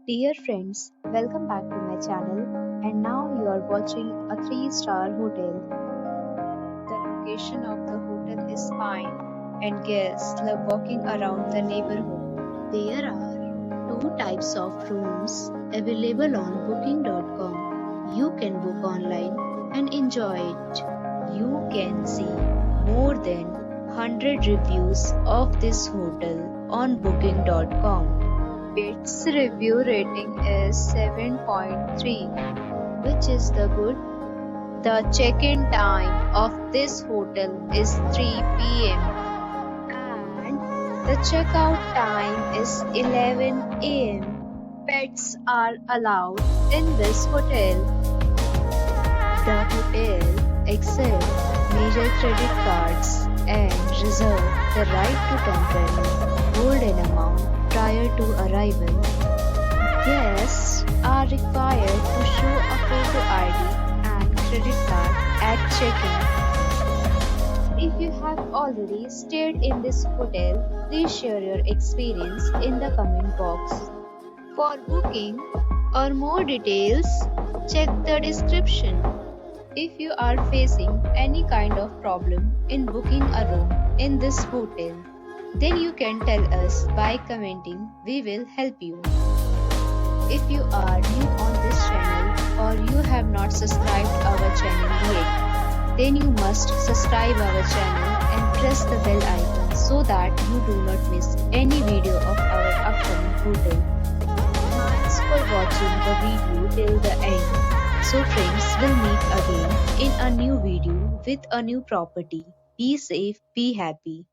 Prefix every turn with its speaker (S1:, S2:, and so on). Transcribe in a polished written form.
S1: Dear friends, welcome back to my channel, and now you are watching a 3-star hotel. The location of the hotel is fine and guests love walking around the neighborhood. There are two types of rooms available on booking.com. You can book online and enjoy it. You can see more than 100 reviews of this hotel on booking.com. Its review rating is 7.3, which is the good. The check-in time of this hotel is 3 p.m. and the checkout time is 11 a.m. Pets are allowed in this hotel. The hotel accepts major credit cards and reserves the right to temporarily hold an amount prior to arrival. Guests are required to show a photo ID and credit card at check-in. If you have already stayed in this hotel, please share your experience in the comment box. For booking or more details, check the description. If you are facing any kind of problem in booking a room in this hotel, then you can tell us by commenting. We will help you. If you are new on this channel or you have not subscribed our channel yet, then you must subscribe our channel and press the bell icon so that you do not miss any video of our upcoming hotel. Thanks for watching the video till the end. So friends, will meet again in a new video with a new property. Be safe, be happy.